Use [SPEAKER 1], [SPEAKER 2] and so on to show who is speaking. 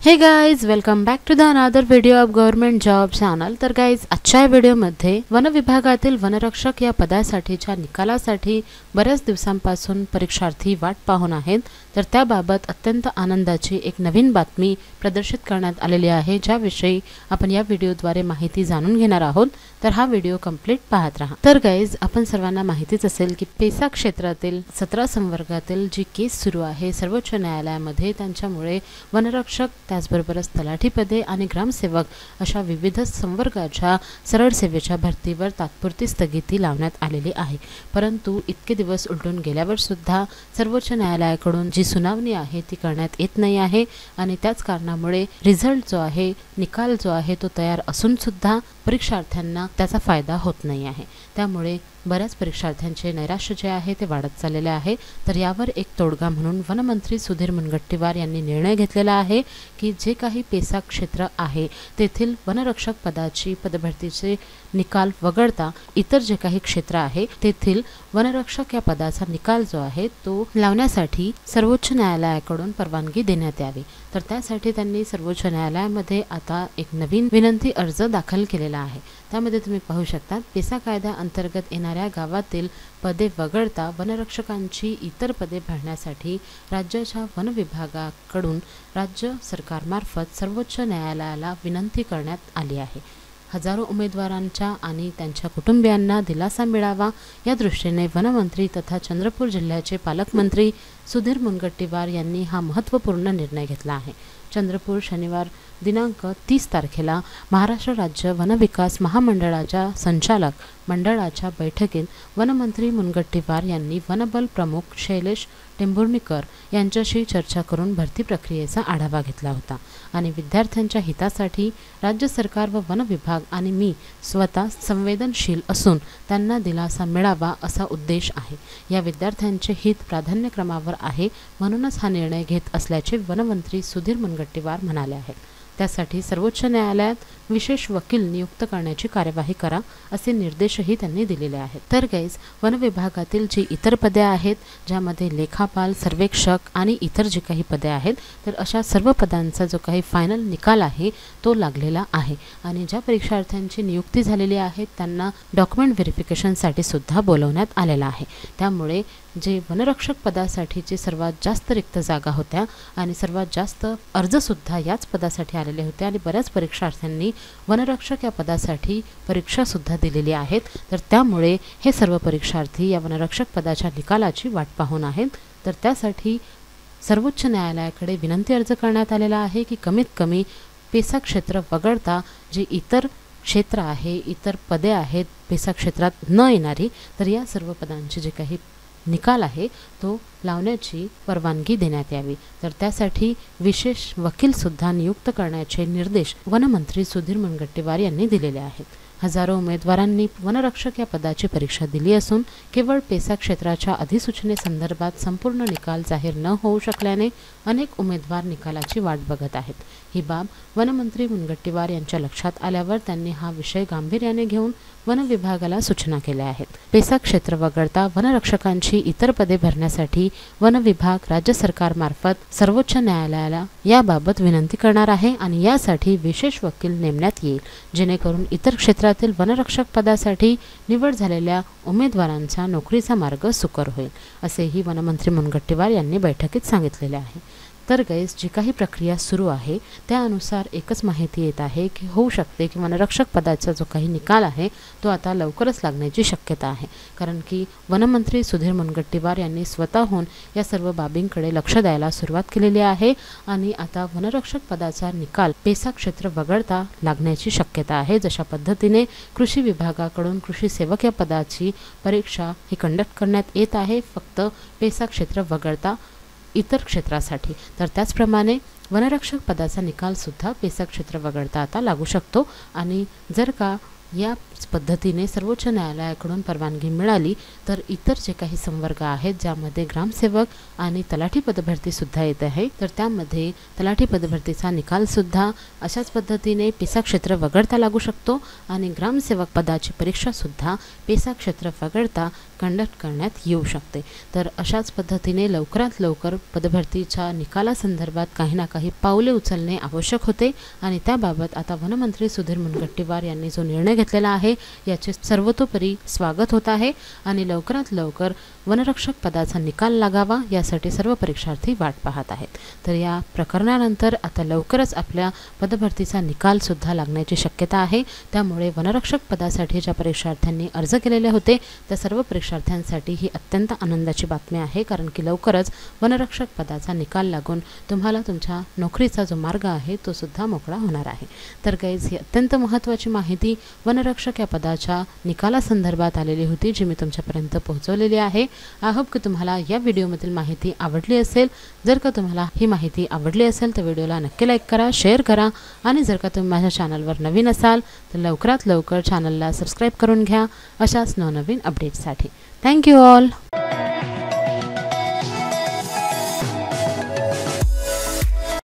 [SPEAKER 1] हे guys, welcome back to the another video of government job channel. तर guys, आजच्या व्हिडिओमध्ये वन विभागातील वनरक्षक या पदासाठीच्या निकालासाठी बऱ्याच दिवसांपासून परीक्षार्थी वाट पाहून आहेत। तर त्याबाबत अत्यंत आनंदाची एक नवीन बातमी प्रदर्शित करण्यात आलेली आहे, ज्याविषयी आपण या व्हिडिओद्वारे माहिती जाणून घेणार आहोत। तर हा व्हिडिओ कंप्लीट पाहत राहा। तर गाइज, आपण सर्वांना माहितीच असेल की पेसा क्षेत्रातील 17 संवर्गातील जी केस सुरू आहे सर्वोच्च न्यायालयामध्ये, त्यांच्यामुळे वनरक्षक त्याचबरोबरच तलाठी पदे आणि ग्रामसेवक अशा विविध संवर्गाच्या सरळ सेवेच्या भरतीवर तात्पुरती स्थगिती लावण्यात आलेली आहे। परंतु इतके दिवस उलटून गेल्यावर सुद्धा सर्वोच्च न्यायालयाकडून जी सुनावणी आहे ती करण्यात येत नाही आहे आणि त्याच कारणामुळे रिझल्ट जो आहे, निकाल जो आहे तो तयार असून सुद्धा परीक्षार्थ्यांना त्याचा फायदा होत नाही आहे। त्यामुळे बऱ्याच परीक्षार्थ्यांचे नैराश्य जे आहे ते वाढत चाललेले आहे। तर यावर एक तोडगा म्हणून वनमंत्री सुधीर मुनगंटीवार यांनी निर्णय घेतलेला आहे की जे काही पेसा क्षेत्र आहे तेथील वनरक्षक पदाची पदभरतीचे निकाल वगळता इतर जे काही क्षेत्र आहे तेथील वनरक्षक या पदाचा निकाल जो आहे तो लावण्यासाठी सर्वोच्च न्यायालयाकडून परवानगी देण्यात यावी। तर त्यासाठी त्यांनी सर्वोच्च न्यायालयामध्ये आता एक नवीन विनंती अर्ज दाखल केलेला आहे। त्यामध्ये तुम्ही पाहू शकता, पेसा कायद्या अंतर्गत येणाऱ्या गावातील पदे वगळता वनरक्षकांची इतर पदे भरण्यासाठी राज्याच्या वन विभागाकडून राज्य सरकारमार्फत सर्वोच्च न्यायालयाला विनंती करण्यात आली आहे। हजारो उमेदवारांच्या आणि त्यांच्या कुटुंबियांना दिलासा मिळावा या दृष्टीने वनमंत्री तथा चंद्रपूर जिल्ह्याचे पालकमंत्री सुधीर मुनगंटीवार यांनी हा महत्त्वपूर्ण निर्णय घेतला आहे। चंद्रपूर शनिवार दिनांक 30 तारखेला महाराष्ट्र राज्य वनविकास महामंडळाच्या संचालक मंडळाच्या बैठकीत वनमंत्री मुनगंटीवार यांनी वनबल प्रमुख शैलेश टेंभुर्णीकर यांच्याशी चर्चा करून भरती प्रक्रियेचा आढावा घेतला होता आणि विद्यार्थ्यांच्या हितासाठी राज्य सरकार व वन विभाग आणि मी स्वतः संवेदनशील असून त्यांना दिलासा मिळावा असा उद्देश आहे। या विद्यार्थ्यांचे हित प्राधान्यक्रमावर आहे, म्हणूनच हा निर्णय घेत असल्याचे वनमंत्री सुधीर मुनगंटीवार म्हणाले आहेत। त्यासाठी सर्वोच्च न्यायालयात विशेष वकील नियुक्त करण्याची कार्यवाही करा असे निर्देशही त्यांनी दिलेले आहेत। तर गाइज, वन विभागातील जी इतर पदे आहेत, ज्यामध्ये लेखापाल, सर्वेक्षक आणि इतर जी काही पदे आहेत, तर अशा सर्व पदांचा जो काही फायनल निकाल आहे तो लागलेला आहे आणि ज्या परीक्षार्थ्यांची नियुक्ती झालेली आहे त्यांना डॉक्युमेंट व्हेरिफिकेशनसाठी सुद्धा बोलवण्यात आलेला आहे। त्यामुळे जे वनरक्षक पदासाठीचे सर्वात जास्त रिक्त जागा होत्या आणि सर्वात जास्त अर्ज सुद्धा याच पदासाठी आलेले होते आणि बऱ्याच परीक्षार्थ्यांनी वनरक्षक या पदासाठी परीक्षा सुद्धा दिलेली आहेत। तर त्यामुळे हे सर्व परीक्षार्थी या वनरक्षक पदाच्या निकालाची वाट पाहून आहेत। तर त्यासाठी सर्वोच्च न्यायालयाकडे विनंती अर्ज करण्यात आलेला आहे की कमीत कमी पेसा क्षेत्र वगळता जे इतर क्षेत्र आहे, इतर पदे आहेत पेसा क्षेत्रात न येणारी, तर या सर्व पदांचे जे काही निकाल आहे तो लावण्याची परवानगी देण्यात यावी। तर त्यासाठी विशेष वकील सुद्धा नियुक्त करण्याचे निर्देश वनमंत्री सुधीर मुनगंटीवार यांनी दिलेले आहेत। हजारो उमेदवारांनी वनरक्षक या पदाची परीक्षा दिली असून केवळ पेसा क्षेत्राच्या अधिसूचनेसंदर्भात संपूर्ण निकाल जाहीर न होऊ शकल्याने अनेक उमेदवार निकालाची वाट बघत आहेत। ही बाब वनमंत्री मुनगंटीवार यांच्या लक्षात आल्यावर त्यांनी हा विषय गांभीर्याने घेऊन वन विभागाला सूचना केल्या आहेत। पेसा क्षेत्र वगळता वनरक्षकांची इतर पदे भरण्यासाठी वन विभाग राज्य सरकारमार्फत सर्वोच्च न्यायालयाला याबाबत विनंती करणार आहे आणि यासाठी विशेष वकील नेमण्यात येईल, जेणेकरून इतर क्षेत्रातील वनरक्षक पदासाठी निवड झालेल्या उमेदवारांचा नोकरीचा मार्ग सुकर होईल, असेही वनमंत्री मुनगंटीवार यांनी बैठकीत सांगितलेले आहे। तर गाइज, जी काही प्रक्रिया सुरू आहे त्यानुसार एकच माहिती येत आहे की होऊ शकते की वनरक्षक पदाचा जो काही निकाल आहे तो आता लवकरच लागण्याची शक्यता आहे, कारण की वनमंत्री सुधीर मुनगंटीवार यांनी स्वतःहून या सर्व बाबींकडे लक्ष द्यायला सुरुवात केलेली आहे आणि आता वनरक्षक पदाचा निकाल पेसा क्षेत्र वगळता लागण्याची शक्यता आहे। जशा पद्धतीने कृषी विभागाकडून कृषी सेवक या पदाची परीक्षा ही कंडक्ट करण्यात येत आहे फक्त पेसा क्षेत्र वगळता इतर क्षेत्रासाठी, तर त्याचप्रमाणे वनरक्षक पदाचा निकाल सुद्धा पेसा क्षेत्र वगळता आता लागू शकतो आणि जर का या पद्धतीने सर्वोच्च न्यायालयाकडून परवानगी मिळाली तर इतर जे काही संवर्ग आहेत, ज्यामध्ये ग्रामसेवक आणि तलाठी पदभरती सुद्धा येत आहे, तर त्यामध्ये तलाठी पदभरतीचा निकाल सुद्धा अशाच पद्धतीने पेसा क्षेत्र वगळता लागू शकतो आणि ग्रामसेवक पदाची परीक्षा सुद्धा पेसा क्षेत्र वगळता कंडक्ट करण्यात येऊ शकते। तर अशाच पद्धतीने लवकरात लवकर पदभरतीच्या निकालासंदर्भात काही ना काही पावले उचलणे आवश्यक होते आणि त्याबाबत आता वनमंत्री सुधीर मुनगंटीवार यांनी जो निर्णय घेतलेला आहे याचे सर्वतोपरी स्वागत होत आहे आणि लवकरात लवकर वनरक्षक पदाचा निकाल लागावा यासाठी सर्व परीक्षार्थी वाट पाहत आहेत। तर या प्रकरणानंतर आता लवकरच आपल्या पदभरतीचा निकाल सुद्धा लागण्याची शक्यता आहे। त्यामुळे वनरक्षक पदासाठी ज्या परीक्षार्थ्यांनी अर्ज केलेले होते त्या सर्व परीक्षार्थ्यांसाठी ही अत्यंत आनंदाची बातमी आहे, कारण की लवकरच वनरक्षक पदाचा निकाल लागून तुम्हाला तुमच्या नोकरीचा जो मार्ग आहे तो सुद्धा मोकळा होणार आहे। तर गाईज, ही अत्यंत महत्त्वाची माहिती वनरक्षक या पदाच्या निकालासंदर्भात आलेली होती, जी मी तुमच्यापर्यंत पोहोचवलेली आहे। आय होप की तुम्हाला या व्हिडिओमधील माहिती आवडली असेल। जर का तुम्हाला ही माहिती आवडली असेल तर व्हिडिओला नक्की लाईक करा, शेअर करा आणि जर का तुम्ही माझ्या चॅनलवर नवीन असाल तर लवकरात लवकर चॅनलला सबस्क्राईब करून घ्या अशाच नवनवीन अपडेट्ससाठी। Thank you all.